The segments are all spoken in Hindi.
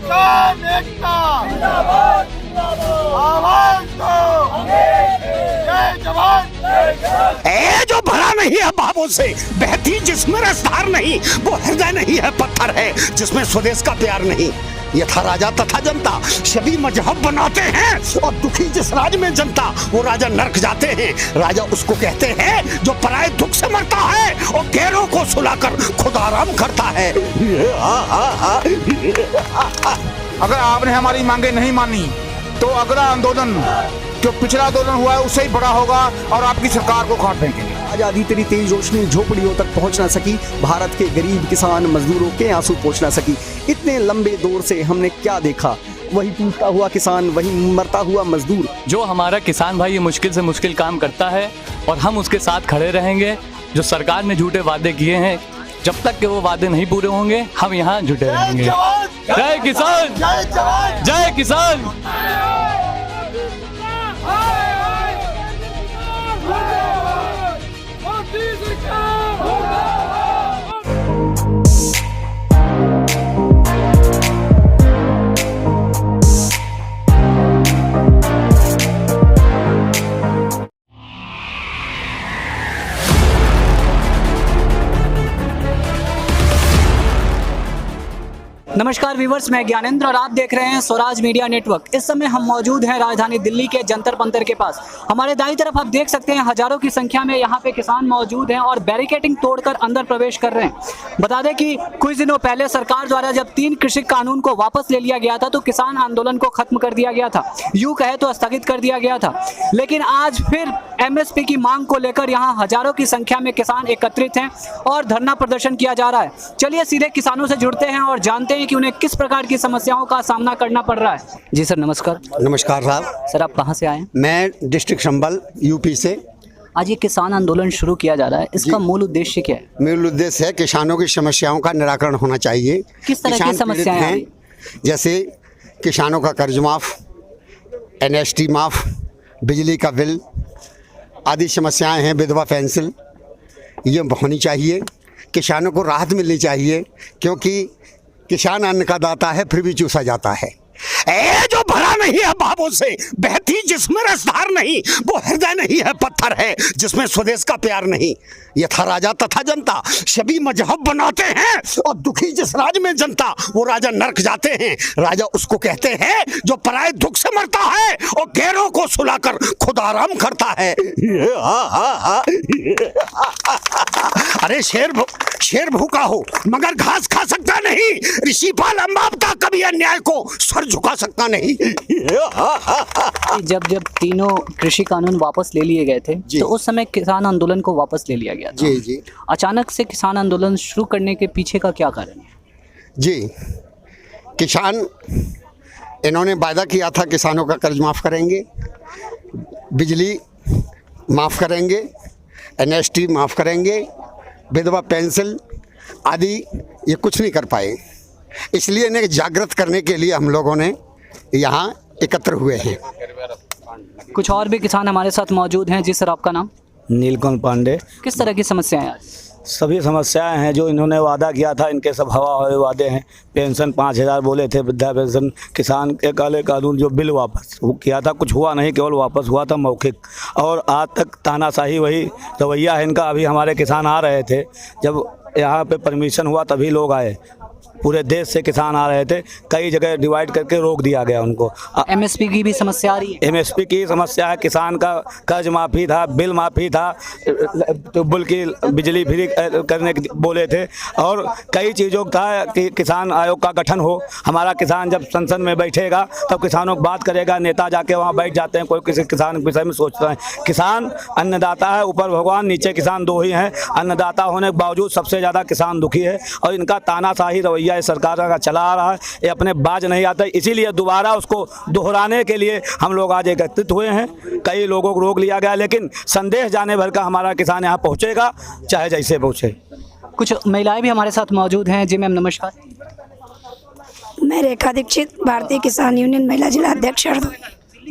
किसान एकता जिंदाबाद जिंदाबाद, आवाज दो जय जवान जय किसान। ए जो भरा नहीं है बाबों से, बहती जिसमें रसधार नहीं, वो हृदय नहीं है पत्थर है जिसमें स्वदेश का प्यार नहीं। ये था राजा तथा जनता, सभी मजहब बनाते हैं और दुखी जिस राज में जनता, वो राजा नरक जाते हैं। राजा उसको कहते हैं जो पराए दुख से मरता है और गैरों को सुलाकर खुद आराम करता है। अगर आपने हमारी मांगे नहीं मानी तो अगला आंदोलन जो पिछला आंदोलन हुआ है उससे ही बड़ा होगा और आपकी सरकार को काट देंगे। आजादी तेरी तेज रोशनी झोपड़ियों तक पहुंच ना सकी, भारत के गरीब किसान मजदूरों के आंसू पहुंच ना सकी। इतने लंबे दौर से हमने क्या देखा, वही टूटता हुआ किसान, वही मरता हुआ मजदूर। जो हमारा किसान भाई ये मुश्किल से मुश्किल काम करता है और हम उसके साथ खड़े रहेंगे। जो सरकार ने झूठे वादे किए हैं, जब तक के वो वादे नहीं पूरे होंगे हम यहाँ जुटे रहेंगे। जय किसान, जय जवान जय किसान। नमस्कार व्यूवर्स, मैं ज्ञानेंद्र और आप देख रहे हैं स्वराज मीडिया नेटवर्क। इस समय हम मौजूद हैं राजधानी दिल्ली के जंतर मंतर के पास। हमारे दाईं तरफ आप देख सकते हैं हजारों की संख्या में यहाँ पे किसान मौजूद हैं और बैरिकेडिंग तोड़कर अंदर प्रवेश कर रहे हैं। बता दें कि कुछ दिनों पहले सरकार द्वारा जब 3 कृषि कानून को वापस ले लिया गया था तो किसान आंदोलन को खत्म कर दिया गया था, यूँ कहे तो स्थगित कर दिया गया था। लेकिन आज फिर MSP की मांग को लेकर यहाँ हजारों की संख्या में किसान एकत्रित हैं और धरना प्रदर्शन किया जा रहा है। चलिए सीधे किसानों से जुड़ते हैं और जानते हैं कि उन्हें किस प्रकार की समस्याओं का सामना करना पड़ रहा है। जी सर नमस्कार। नमस्कार साहब। सर आप कहां से आए हैं? मैं डिस्ट्रिक्ट संभल यूपी से। आज ये किसान आंदोलन शुरू किया जा रहा है, इसका मूल उद्देश्य क्या है? मूल उद्देश्य है किसानों की समस्याओं का निराकरण होना चाहिए। किस तरह की समस्याएं हैं? जैसे किसानों का कर्ज माफ, NST माफ, बिजली का बिल आदि समस्याएं हैं, विधवा पेंशन ये होनी चाहिए। किसानों को राहत मिलनी चाहिए क्योंकि किसान अन्न का दाता है फिर भी चूसा जाता है। ए जो भरा नहीं है बाबों से, बहती जिसमें रसधार नहीं, वो हृदय नहीं है पत्थर है जिसमें स्वदेश का प्यार नहीं। ये था राजा तथा जनता, सभी मजहब बनाते हैं और दुखी जिस राज में जनता, वो राजा नरक जाते हैं। राजा उसको कहते हैं जो पराए दुख से मरता है और गैरों को सुलाकर खुद आराम करता है। अरे शेर भूखा हो मगर घास खा सकता नहीं, ऋषिपाल अंबावता कभी अन्याय को सर झुका सकता नहीं। जब तीनों कृषि कानून वापस ले लिए गए थे तो उस समय किसान आंदोलन को वापस ले लिया गया था। जी जी। अचानक से किसान आंदोलन शुरू करने के पीछे का क्या कारण है? जी, किसान इन्होंने वादा किया था किसानों का कर्ज माफ़ करेंगे, बिजली माफ़ करेंगे, NST माफ़ करेंगे, विधवा पेंशन आदि ये कुछ नहीं कर पाए। इसलिए इन्हें जागृत करने के लिए हम लोगों ने यहाँ एकत्र हुए हैं। कुछ और भी किसान हमारे साथ मौजूद हैं। जी सर आपका नाम? नीलकंठ पांडे। किस तरह की समस्याएं हैं? सभी समस्याएं हैं जो इन्होंने वादा किया था, इनके सब हवा हुए वादे हैं। पेंशन 5000 बोले थे, वृद्धा पेंशन, किसान के काले कानून जो बिल वापस किया था, कुछ हुआ नहीं, केवल वापस हुआ था मौखिक। और आज तक तानाशाही वही रवैया है इनका। अभी हमारे किसान आ रहे थे, जब यहाँ पे परमिशन हुआ तभी लोग आए, पूरे देश से किसान आ रहे थे, कई जगह डिवाइड करके रोक दिया गया उनको। MSP की भी समस्या आ रही है? MSP की समस्या है, किसान का कर्ज माफ़ी था, बिल माफ़ी था, ट्यूबवेल की बिजली फ्री करने बोले थे और कई चीज़ों का कि किसान आयोग का गठन हो। हमारा किसान जब संसद में बैठेगा तब किसानों की बात करेगा, नेता जाके वहाँ बैठ जाते हैं, कोई किसी किसान के विषय में सोचता है। किसान अन्नदाता है, ऊपर भगवान नीचे किसान दो ही हैं। अन्नदाता होने के बावजूद सबसे ज़्यादा किसान दुखी है और इनका तानाशाही रवैया सरकार का चला आ रहा है, ये अपने बाज नहीं आता। इसीलिए दोबारा उसको दोहराने के लिए हम लोग आज एकत्रित हुए हैं। कई लोगों को रोक लिया गया, लेकिन संदेश जाने भर का हमारा किसान यहाँ पहुँचेगा, चाहे जैसे पहुँचे। कुछ महिलाएं भी हमारे साथ मौजूद हैं। जी मैम नमस्कार। मैं रेखा दीक्षित, भारतीय किसान यूनियन महिला जिला अध्यक्ष हरदोई।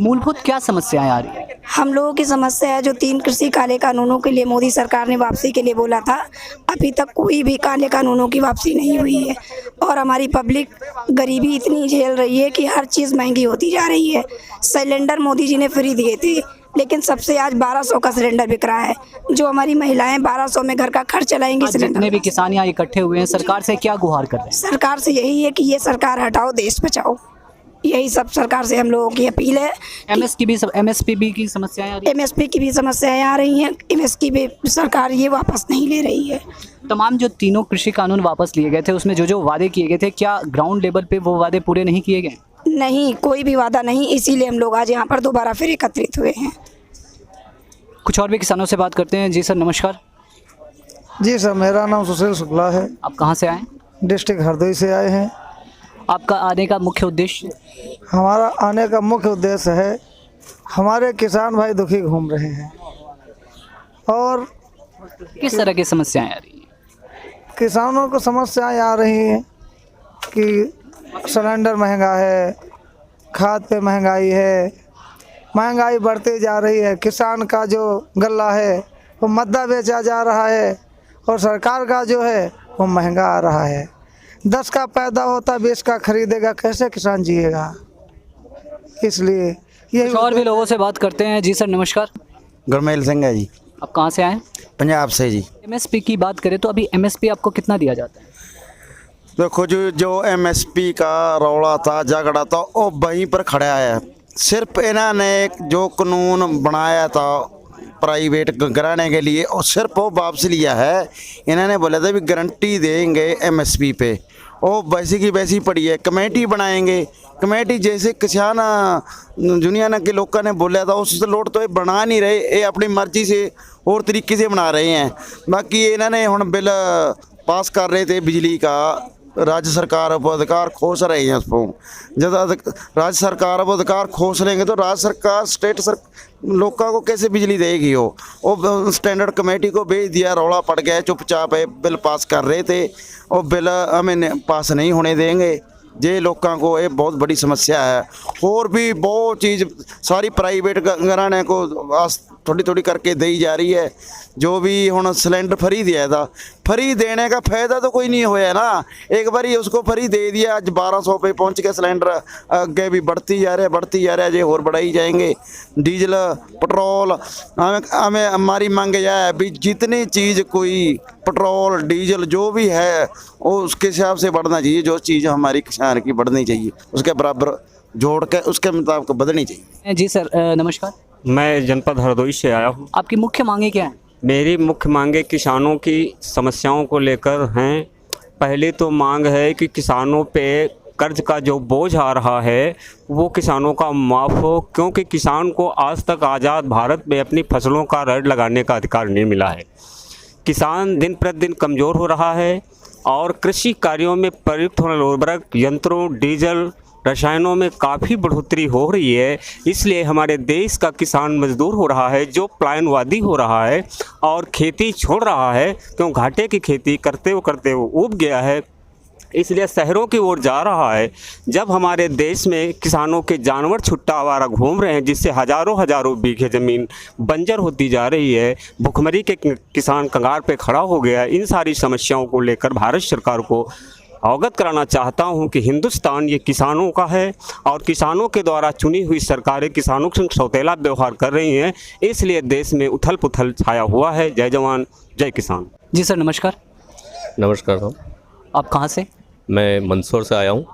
मूलभूत क्या समस्याएं आ रही है? हम लोगों की समस्या है जो 3 कृषि काले कानूनों के लिए मोदी सरकार ने वापसी के लिए बोला था, अभी तक कोई भी काले कानूनों की वापसी नहीं हुई है और हमारी पब्लिक गरीबी इतनी झेल रही है कि हर चीज़ महंगी होती जा रही है। सिलेंडर मोदी जी ने फ्री दिए थे, लेकिन सबसे आज 1200 का सिलेंडर बिक रहा है। जो हमारी महिलाएं 1200 में घर का खर्च चलाएंगी। आज जितने भी किसान यहाँ इकट्ठे हुए हैं, सरकार से क्या गुहार कर रहे हैं? सरकार से यही है कि ये सरकार हटाओ, देश बचाओ, यही सब सरकार से हम लोगों की अपील है। एमएसपी की समस्याएं आ रही हैं। एमएसपी की भी समस्याएं आ रही हैं, एमएसपी भी सरकार ये वापस नहीं ले रही है। तमाम जो 3 कृषि कानून वापस लिए गए थे, उसमें जो वादे किए गए थे, क्या ग्राउंड लेवल पे वो वादे पूरे नहीं किए गए? नहीं, कोई भी वादा नहीं, इसीलिए हम लोग आज यहाँ पर दोबारा फिर एकत्रित हुए हैं। कुछ और भी किसानों से बात करते हैं। जी सर, नमस्कार। जी सर, मेरा नाम सुशील शुक्ला है। आप कहाँ से आए? डिस्ट्रिक्ट हरदोई से आए हैं। आपका आने का मुख्य उद्देश्य? हमारा आने का मुख्य उद्देश्य है, हमारे किसान भाई दुखी घूम रहे हैं और किस तरह की समस्याएं आ रही हैं? किसानों को समस्याएं आ रही हैं कि सिलेंडर महंगा है, खाद पे महंगाई है, महंगाई बढ़ती जा रही है। किसान का जो गल्ला है वो मद्दा बेचा जा रहा है और सरकार का जो है वो महंगा आ रहा है। 10 का पैदा होता 20 का खरीदेगा, कैसे किसान जिएगा? इसलिए ये और भी लोगों से बात करते हैं। जी सर, नमस्कार। गुरमेल सिंह है जी। आप कहाँ से आए? पंजाब से जी। एमएसपी की बात करें तो अभी एमएसपी आपको कितना दिया जाता है? देखो जो एमएसपी का रौला था, झगड़ा था, वो वहीं पर खड़ा है। सिर्फ इन्होंने जो कानून बनाया था प्राइवेट कराने के लिए, और सिर्फ वो वापस लिया है। इन्होंने बोला था भी गारंटी देंगे एमएसपी पे, वो वैसी की वैसी पड़ी है। कमेटी बनाएंगे, कमेटी जैसे किसान दुनिया के लोगों ने बोला था उस लोट तो ये बना नहीं रहे, ये अपनी मर्जी से और तरीके से बना रहे हैं। बाकी इन्होंने हम बिल पास कर रहे थे बिजली का, राज्य सरकार अब अधिकार खोस रही है उसको। जब राज्य सरकार अब अधिकार खोस लेंगे तो राज्य सरकार लोगों को कैसे बिजली देगी? वो स्टैंडर्ड कमेटी को भेज दिया, रौला पड़ गया, चुपचाप है बिल पास कर रहे थे और बिल हमें पास नहीं होने देंगे। ये लोगों को ये बहुत बड़ी समस्या है। और भी बहुत चीज़ सारी प्राइवेट घराने को थोड़ी थोड़ी करके दी जा रही है। जो भी हुण सिलेंडर फ्री दिया था, फ्री देने का फायदा तो कोई नहीं होया ना। एक बार ही उसको फ्री दे दिया, आज 1200 पे पहुंच के सिलेंडर, आगे भी बढ़ती जा रहा है, ये और बढ़ाई जाएंगे। डीजल पेट्रोल हमें हमारी मांग यह है भी जितनी चीज़ कोई पेट्रोल डीजल जो भी है वो उसके हिसाब से बढ़ना चाहिए। जो चीज़ हमारी किसान की बढ़नी चाहिए उसके बराबर जोड़ के उसके मुताबिक बढ़नी चाहिए। जी सर, नमस्कार। मैं जनपद हरदोई से आया हूँ। आपकी मुख्य मांगे क्या हैं? मेरी मुख्य मांगे किसानों की समस्याओं को लेकर हैं। पहली तो मांग है कि किसानों पे कर्ज का जो बोझ आ रहा है वो किसानों का माफ़ हो, क्योंकि किसान को आज तक आज़ाद भारत में अपनी फसलों का रेट लगाने का अधिकार नहीं मिला है। किसान दिन प्रतिदिन कमज़ोर हो रहा है और कृषि कार्यों में प्रयुक्त होने वाले उर्वरक यंत्रों, डीजल, रसायनों में काफ़ी बढ़ोतरी हो रही है। इसलिए हमारे देश का किसान मजदूर हो रहा है, जो पलायनवादी हो रहा है और खेती छोड़ रहा है, क्यों घाटे की खेती करते वो ऊब गया है, इसलिए शहरों की ओर जा रहा है। जब हमारे देश में किसानों के जानवर छुट्टा आवारा घूम रहे हैं, जिससे हज़ारों बीघे ज़मीन बंजर होती जा रही है, भुखमरी के किसान कगार पे खड़ा हो गया है। इन सारी समस्याओं को लेकर भारत सरकार को अवगत कराना चाहता हूं कि हिंदुस्तान ये किसानों का है और किसानों के द्वारा चुनी हुई सरकारें किसानों से सौतेला व्यवहार कर रही हैं, इसलिए देश में उथल पुथल छाया हुआ है। जय जवान जय किसान। जी सर, नमस्कार। नमस्कार साहब। आप कहाँ से? मैं मंदसौर से आया हूँ।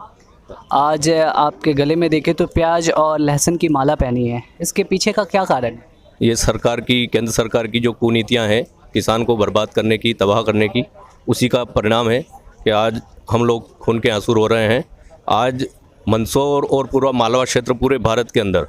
आज आपके गले में देखें तो प्याज और लहसुन की माला पहनी है, इसके पीछे का क्या कारण है? ये सरकार की, केंद्र सरकार की जो कुनीतियाँ हैं किसान को बर्बाद करने की, तबाह करने की, उसी का परिणाम है कि आज हम लोग खून के आंसू रो रहे हैं। आज मंदसौर और पूरा मालवा क्षेत्र, पूरे भारत के अंदर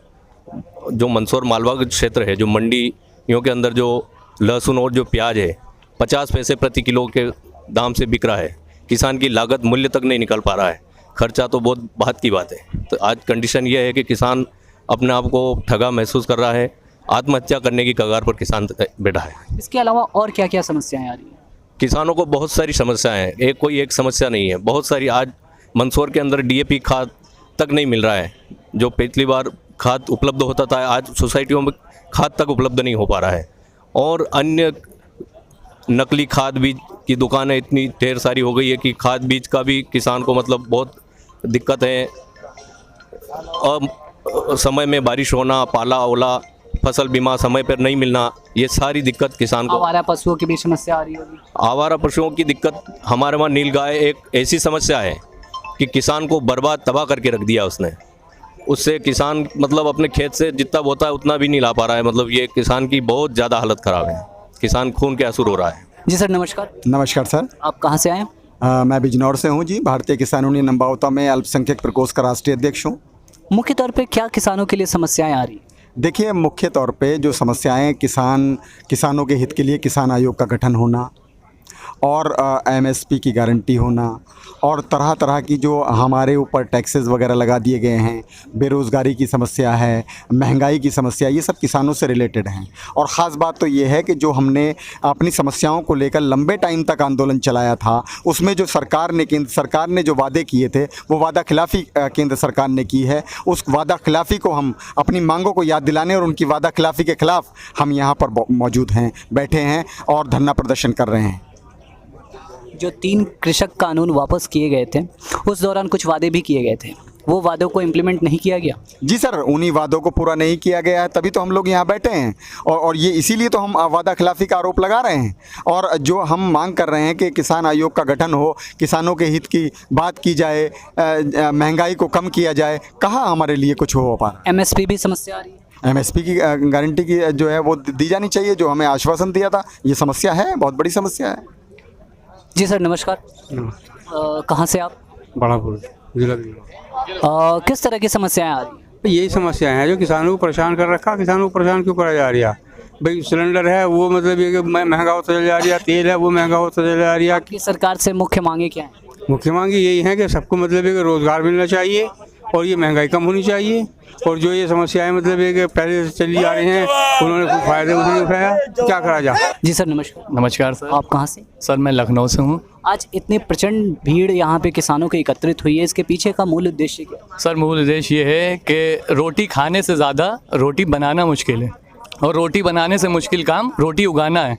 जो मंदसौर मालवा क्षेत्र है, जो मंडियों के अंदर जो लहसुन और जो प्याज है 50 पैसे प्रति किलो के दाम से बिक रहा है। किसान की लागत मूल्य तक नहीं निकल पा रहा है, खर्चा तो बहुत बात की बात है। तो आज कंडीशन ये है कि किसान अपने आप को ठगा महसूस कर रहा है, आत्महत्या करने की कगार पर किसान बैठा है। इसके अलावा और क्या क्या समस्याएं आ रही हैं? किसानों को बहुत सारी समस्याएं हैं, एक समस्या नहीं है, बहुत सारी। आज मंदसौर के अंदर DAP खाद तक नहीं मिल रहा है, जो पिछली बार खाद उपलब्ध होता था, आज सोसाइटियों में खाद तक उपलब्ध नहीं हो पा रहा है। और अन्य नकली खाद बीज की दुकानें इतनी ढेर सारी हो गई है कि खाद बीज का भी किसान को मतलब बहुत दिक्कत है। और समय में बारिश होना, पाला ओला, फसल बीमा समय पर नहीं मिलना, ये सारी दिक्कत किसान को। आवारा पशुओं की भी समस्या आ रही होगी। आवारा पशुओं की दिक्कत हमारे वहाँ नीलगाय एक ऐसी समस्या है कि किसान को बर्बाद तबाह करके रख दिया उसने। उससे किसान मतलब अपने खेत से जितना होता है उतना भी नहीं ला पा रहा है। मतलब ये किसान की बहुत ज़्यादा हालत ख़राब है, किसान खून के आंसू रो रहा है। जी सर नमस्कार। नमस्कार सर। आप कहाँ से आए हैं? मैं बिजनौर से हूँ जी। भारतीय किसान यूनियन नंबावता में अल्पसंख्यक प्रकोष्ठ का राष्ट्रीय अध्यक्ष हूँ। मुख्य तौर पे क्या किसानों के लिए समस्याएं आ रही? देखिए, मुख्य तौर पे जो समस्याएं किसानों के हित के लिए किसान आयोग का गठन होना और एमएसपी की गारंटी होना और तरह तरह की जो हमारे ऊपर टैक्सेस वगैरह लगा दिए गए हैं, बेरोज़गारी की समस्या है, महंगाई की समस्या, ये सब किसानों से रिलेटेड हैं। और ख़ास बात तो ये है कि जो हमने अपनी समस्याओं को लेकर लंबे टाइम तक आंदोलन चलाया था, उसमें जो केंद्र सरकार ने जो वादे किए थे वो वादा खिलाफ़ी केंद्र सरकार ने की है। उस वादा खिलाफ़ी को हम अपनी मांगों को याद दिलाने और उनकी वादा खिलाफ़ी के ख़िलाफ़ हम यहाँ पर मौजूद हैं, बैठे हैं और धरना प्रदर्शन कर रहे हैं। जो 3 कृषक कानून वापस किए गए थे उस दौरान कुछ वादे भी किए गए थे, वो वादों को इम्प्लीमेंट नहीं किया गया? जी सर, उन्हीं वादों को पूरा नहीं किया गया है, तभी तो हम लोग यहाँ बैठे हैं और ये इसीलिए तो हम वादा खिलाफ़ी का आरोप लगा रहे हैं। और जो हम मांग कर रहे हैं कि किसान आयोग का गठन हो, किसानों के हित की बात की जाए, महंगाई को कम किया जाए, कहाँ हमारे लिए कुछ हो पा रहा है। एमएसपी भी समस्या आ रही है? एमएसपी की गारंटी की जो है वो दी जानी चाहिए, जो हमें आश्वासन दिया था। ये समस्या है, बहुत बड़ी समस्या है। जी सर नमस्कार। कहाँ से आप? बड़ापुर जिला। किस तरह की समस्याएं आ रही हैं? यही समस्याएं हैं जो किसानों को परेशान कर रखा। किसानों को परेशान क्यों करा जा रही है भाई? सिलेंडर है वो मतलब ये कि महंगा होता चला जा रही है, तेल है वो महंगा होता चला जा रही है। आपकी सरकार से मुख्य मांगे क्या हैं? मुख्य मांगे यही है कि सबको मतलब कि रोज़गार मिलना चाहिए और ये महंगाई कम होनी चाहिए। और जो ये समस्याएं मतलब है कि पहले से चली आ रही हैं, उन्होंने कुछ फ़ायदे नहीं उठाया, क्या करा जाए। जी सर नमस्कार। नमस्कार सर। आप कहाँ से? सर मैं लखनऊ से हूँ। आज इतनी प्रचंड भीड़ यहाँ पे किसानों की एकत्रित हुई है, इसके पीछे का मूल उद्देश्य क्या? सर मूल उद्देश्य ये है कि रोटी खाने से ज़्यादा रोटी बनाना मुश्किल है और रोटी बनाने से मुश्किल काम रोटी उगाना है।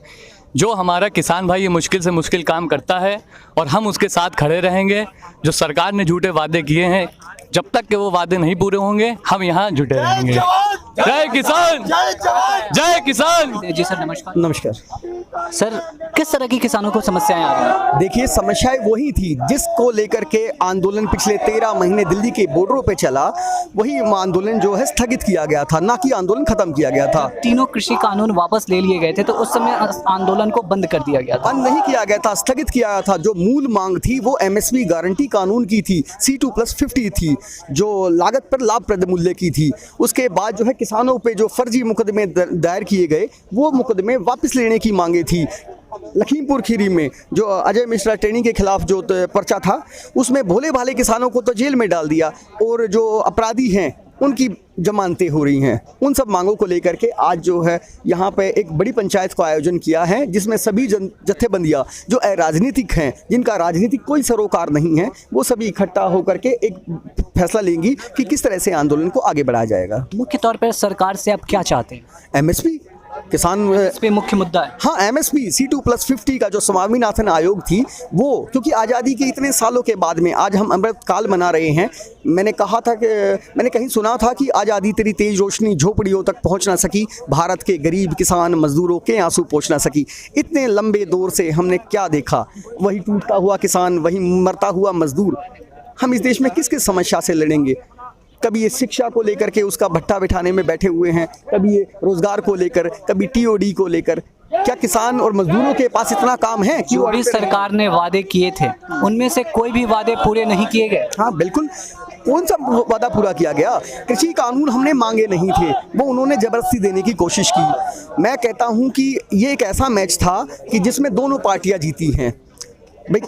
जो हमारा किसान भाई ये मुश्किल से मुश्किल काम करता है और हम उसके साथ खड़े रहेंगे। जो सरकार ने झूठे वादे किए हैं, जब तक कि वो वादे नहीं पूरे होंगे हम यहाँ जुटे रहेंगे। जय किसान, जय किसान। जी सर नमस्कार। नमस्कार सर, किस तरह की किसानों को समस्याएं आ रही हैं? देखिए, समस्याएं वही थी जिसको लेकर के आंदोलन पिछले 13 महीने दिल्ली के बॉर्डरों पे चला। वही आंदोलन जो है स्थगित किया गया था, ना कि आंदोलन खत्म किया गया था। 3 कृषि कानून वापस ले लिए गए थे तो उस समय आंदोलन को बंद कर दिया गया था। बंद नहीं किया गया था, स्थगित किया गया था। जो मूल मांग थी वो एमएसपी गारंटी कानून की थी, C2+50 थी, जो लागत पर लाभप्रद मूल्य की थी। उसके बाद जो है किसानों पे जो फर्जी मुकदमे दायर किए गए, वो मुकदमे वापस लेने की मांगे थी। लखीमपुर खीरी में जो अजय मिश्रा ट्रेनिंग के खिलाफ जो पर्चा था, उसमें भोले भाले किसानों को तो जेल में डाल दिया और जो अपराधी हैं उनकी जमानतें हो रही हैं। उन सब मांगों को लेकर के आज जो है यहाँ पे एक बड़ी पंचायत का आयोजन किया है, जिसमें सभी जत्थेबंदियाँ जो राजनीतिक हैं, जिनका राजनीतिक कोई सरोकार नहीं है, वो सभी इकट्ठा होकर के एक फैसला लेंगी कि किस तरह से आंदोलन को आगे बढ़ाया जाएगा। मुख्य तौर पर सरकार से आप क्या चाहते हैं? एमएसपी किसान पे मुख्य मुद्दा है। हाँ, एमएसपी C2+50 का जो स्वामीनाथन आयोग थी वो, क्योंकि आज़ादी के इतने सालों के बाद में आज हम अमृत काल मना रहे हैं। मैंने कहा था कि मैंने कहीं सुना था कि आज़ादी तेरी तेज रोशनी झोपड़ियों तक पहुंच ना सकी, भारत के गरीब किसान मजदूरों के आंसू पहुंच ना सकी। इतने लंबे दौर से हमने क्या देखा? वही टूटता हुआ किसान, वही मरता हुआ मजदूर। हम इस देश में किस किस समस्या से लड़ेंगे? कभी ये शिक्षा को लेकर के उसका भट्टा बिठाने में बैठे हुए हैं, कभी ये रोजगार को लेकर, कभी TOD को लेकर। क्या किसान और मजदूरों के पास इतना काम है? जो भी सरकार ने वादे किए थे उनमें से कोई भी वादे पूरे नहीं किए गए। हाँ बिल्कुल, कौन सा वादा पूरा किया गया? कृषि कानून हमने मांगे नहीं थे, वो उन्होंने जबरदस्ती देने की कोशिश की। मैं कहता हूँ कि ये एक ऐसा मैच था कि जिसमें दोनों पार्टियाँ जीती हैं। भाई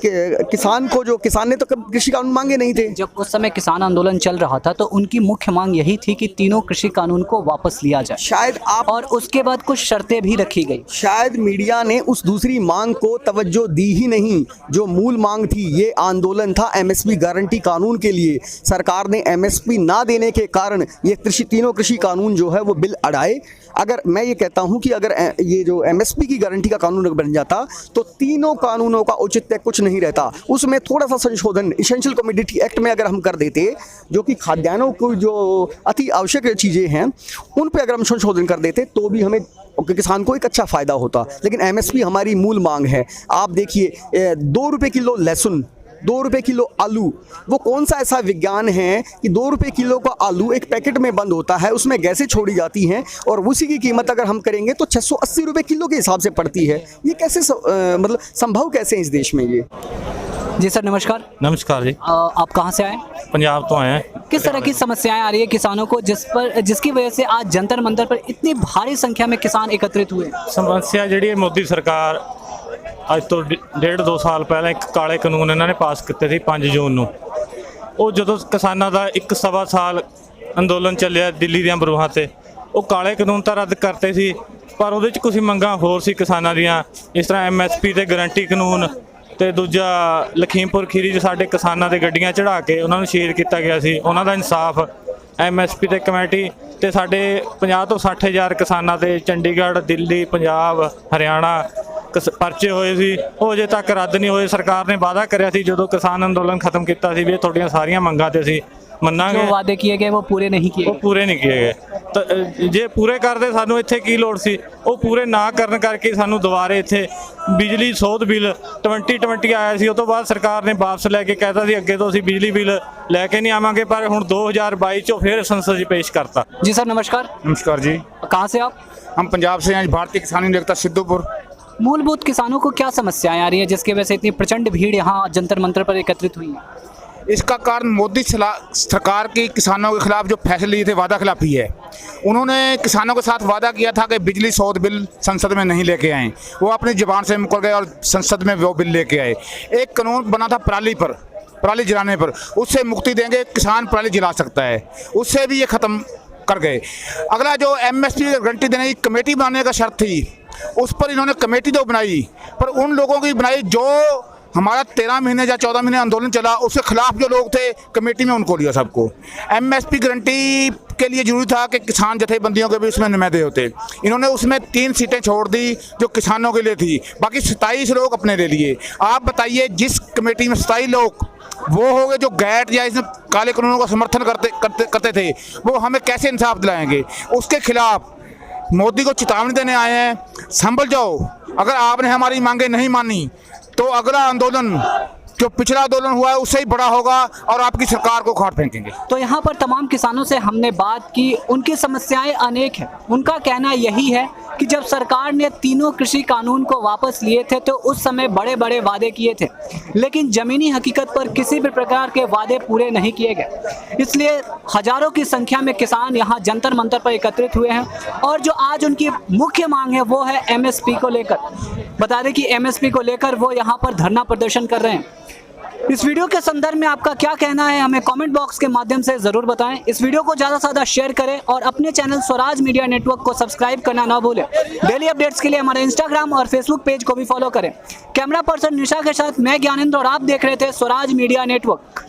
किसान को जो किसान ने तो कभी कृषि कानून मांगे नहीं थे। जब उस समय किसान आंदोलन चल रहा था तो उनकी मुख्य मांग यही थी कि तीनों कृषि कानून को वापस लिया जाए, शायद आप, और उसके बाद कुछ शर्तें भी रखी गई। शायद मीडिया ने उस दूसरी मांग को तवज्जो दी ही नहीं। जो मूल मांग थी, ये आंदोलन था एमएसपी गारंटी कानून के लिए। सरकार ने एमएसपी ना देने के कारण ये तीनों कृषि कानून जो है वो बिल अड़ाए। अगर मैं ये कहता हूं कि अगर ये जो एमएसपी की गारंटी का कानून बन जाता तो तीनों कानूनों का औचित्य कुछ नहीं रहता। उसमें थोड़ा सा संशोधन इसेंशियल कमोडिटी एक्ट में अगर हम कर देते, जो कि खाद्यान्नों को जो अति आवश्यक चीज़ें हैं उन पे अगर हम संशोधन कर देते तो भी हमें किसान को एक अच्छा फ़ायदा होता। लेकिन एमएसपी हमारी मूल मांग है। आप देखिए 2 रुपये किलो लहसुन, 2 रुपये किलो आलू, वो कौन सा ऐसा विज्ञान है कि 2 रुपये किलो का आलू एक पैकेट में बंद होता है, उसमें गैसें छोड़ी जाती हैं और उसी की कीमत अगर हम करेंगे तो 680 रुपये किलो के हिसाब से पड़ती है। ये कैसे मतलब संभव कैसे है इस देश में ये? जी सर नमस्कार। नमस्कार जी। आप कहाँ से आए? पंजाब तो आए हैं। किस तरह की समस्याएं आ रही है किसानों को जिसकी वजह से आज जंतर मंतर पर इतनी भारी संख्या में किसान एकत्रित हुए? समस्या जी मोदी सरकार ਅੱਜ ਤੋਂ 1.5-2 ਸਾਲ ਪਹਿਲਾਂ ਇੱਕ ਕਾਲੇ ਕਾਨੂੰਨ ਇਹਨਾਂ ਨੇ ਪਾਸ ਕੀਤੇ ਸੀ 5 ਜੂਨ ਨੂੰ। ਉਹ ਜਦੋਂ ਕਿਸਾਨਾਂ ਦਾ 1.25 ਸਾਲ ਅੰਦੋਲਨ ਚੱਲਿਆ ਦਿੱਲੀ ਦੀਆਂ ਬਰੂਹਾਂ ਤੇ, ਉਹ ਕਾਲੇ ਕਾਨੂੰਨ ਤਾਂ ਰੱਦ ਕਰਤੇ ਸੀ ਪਰ ਉਹਦੇ 'ਚ ਕੁਝ ਮੰਗਾਂ ਹੋਰ ਸੀ ਕਿਸਾਨਾਂ ਦੀਆਂ, ਇਸ ਤਰ੍ਹਾਂ ਐਮਐਸਪੀ ਤੇ ਗਰੰਟੀ ਕਾਨੂੰਨ ਤੇ ਦੂਜਾ ਲਖੀਮਪੁਰ ਖੀਰੀ 'ਚ ਸਾਡੇ ਕਿਸਾਨਾਂ ਦੇ ਗੱਡੀਆਂ ਚੜ੍ਹਾ ਕੇ ਉਹਨਾਂ ਨੂੰ ਸ਼ਹੀਦ ਕੀਤਾ ਗਿਆ ਸੀ, ਉਹਨਾਂ ਦਾ ਇਨਸਾਫ ਐਮਐਸਪੀ ਤੇ ਕਮੇਟੀ ਤੇ ਸਾਡੇ 50 ਤੋਂ 60 ਹਜ਼ਾਰ ਕਿਸਾਨਾਂ ਦੇ ਚੰਡੀਗੜ੍ਹ, ਦਿੱਲੀ, ਪੰਜਾਬ, ਹਰਿਆਣਾ ਪਰਚੇ ਹੋਏ ਸੀ, ਉਹ ਅਜੇ ਤੱਕ ਰੱਦ ਨਹੀਂ ਹੋਏ। ਸਰਕਾਰ ਨੇ ਵਾਅਦਾ ਕਰਿਆ ਸੀ ਜਦੋਂ ਕਿਸਾਨ ਅੰਦੋਲਨ ਖਤਮ ਕੀਤਾ ਸੀ ਵੀ ਇਹ ਤੁਹਾਡੀਆਂ ਸਾਰੀਆਂ ਮੰਗਾਂ ਤੇ ਅਸੀਂ ਮੰਨਾਂਗੇ। ਜੋ ਵਾਅਦੇ ਕੀਏ ਗਏ ਉਹ ਪੂਰੇ ਨਹੀਂ ਕੀਏ ਗਏ। ਉਹ ਪੂਰੇ ਨਹੀਂ ਕੀਏ ਗਏ ਤਾਂ ਜੇ ਪੂਰੇ ਕਰਦੇ ਸਾਨੂੰ ਇੱਥੇ ਕੀ ਲੋੜ ਸੀ? ਉਹ ਪੂਰੇ ਨਾ ਕਰਨ ਕਰਕੇ ਸਾਨੂੰ ਦੁਬਾਰੇ ਇੱਥੇ ਬਿਜਲੀ ਸੋਧ ਬਿੱਲ 2020 ਆਇਆ ਸੀ, ਉਹ ਤੋਂ ਬਾਅਦ ਸਰਕਾਰ ਨੇ ਵਾਪਸ ਲੈ ਕੇ ਕਹਿਤਾ ਸੀ ਅੱਗੇ ਤੋਂ ਅਸੀਂ ਬਿਜਲੀ ਬਿੱਲ ਲੈ ਕੇ नहीं आवांगे, पर ਹੁਣ 2022 चो फिर संसद पेश करता। जी सर नमस्कार। नमस्कार जी। कहाँ से आप? हम पंजाब से हैं, भारतीय किसान यूनियन एकता सिद्धूपुर। मूलभूत किसानों को क्या समस्याएं आ रही है जिसकी वजह से इतनी प्रचंड भीड़ यहाँ जंतर मंतर पर एकत्रित हुई है? इसका कारण मोदी सरकार की किसानों के खिलाफ जो फैसले लिए थे, वादा खिलाफी है। उन्होंने किसानों के साथ वादा किया था कि बिजली सौद बिल संसद में नहीं लेके आए, वो अपनी ज़बान से मुकर गए और संसद में वो बिल लेके आए। एक कानून बना था पराली जलाने पर, उससे मुक्ति देंगे, किसान पराली जला सकता है, उससे भी ये ख़त्म कर गए। अगला जो एमएसपी गारंटी देने की कमेटी बनाने का शर्त थी, उस पर इन्होंने कमेटी तो बनाई, पर उन लोगों की बनाई जो हमारा 13 महीने या 14 महीने आंदोलन चला, उसके खिलाफ जो लोग थे कमेटी में उनको लिया सबको। एमएसपी गारंटी के लिए जरूरी था कि किसान जथेबंदियों के भी उसमें नुमाइंदे होते। इन्होंने उसमें 3 सीटें छोड़ दी जो किसानों के लिए थी, बाकी 27 लोग अपने ले लिए। आप बताइए, जिस कमेटी में 27 लोग वो हो गए जो गैर या इसमें काले कानूनों का समर्थन करते थे, वो हमें कैसे इंसाफ दिलाएंगे? उसके खिलाफ मोदी को चेतावनी देने आए हैं, संभल जाओ। अगर आपने हमारी मांगे नहीं मानी तो अगला आंदोलन जो पिछला आंदोलन हुआ है उससे ही बड़ा होगा और आपकी सरकार को उखाड़ फेंकेंगे। तो यहाँ पर तमाम किसानों से हमने बात की, उनकी समस्याएं अनेक हैं। उनका कहना यही है कि जब सरकार ने तीनों कृषि कानून को वापस लिए थे तो उस समय बड़े बड़े वादे किए थे, लेकिन ज़मीनी हकीकत पर किसी भी प्रकार के वादे पूरे नहीं किए गए। इसलिए हजारों की संख्या में किसान यहाँ जंतर मंतर पर एकत्रित हुए हैं और जो आज उनकी मुख्य मांग है वो है एमएसपी को लेकर। बता दें कि एमएसपी को लेकर वो यहाँ पर धरना प्रदर्शन कर रहे हैं। इस वीडियो के संदर्भ में आपका क्या कहना है हमें कमेंट बॉक्स के माध्यम से ज़रूर बताएं। इस वीडियो को ज़्यादा से ज़्यादा शेयर करें और अपने चैनल स्वराज मीडिया नेटवर्क को सब्सक्राइब करना ना भूलें। डेली अपडेट्स के लिए हमारे इंस्टाग्राम और फेसबुक पेज को भी फॉलो करें। कैमरा पर्सन निशा के साथ मैं ज्ञानेंद्र और आप देख रहे थे स्वराज मीडिया नेटवर्क।